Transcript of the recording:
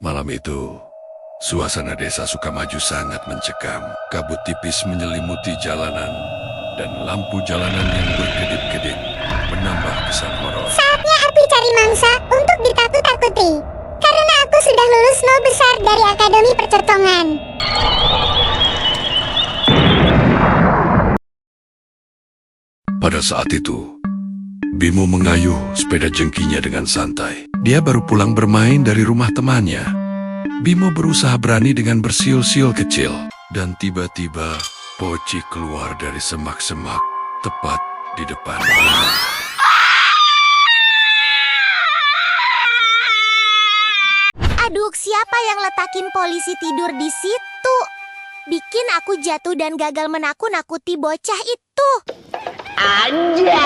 Malam itu, suasana desa Sukamaju sangat mencekam. Kabut tipis menyelimuti jalanan, dan lampu jalanan yang berkedip-kedip menambah kesan horor. Saatnya api cari mangsa untuk ditakut-takuti. Karena aku sudah lulus nol besar dari Akademi Percertongan. Pada saat itu, Bimo mengayuh sepeda jengkinya dengan santai. Dia baru pulang bermain dari rumah temannya. Bimo berusaha berani dengan bersiul-siul kecil. Dan tiba-tiba, Poci keluar dari semak-semak tepat di depan. Aduh, siapa yang letakin polisi tidur di situ? Bikin aku jatuh dan gagal menakut-nakuti bocah itu. Anja.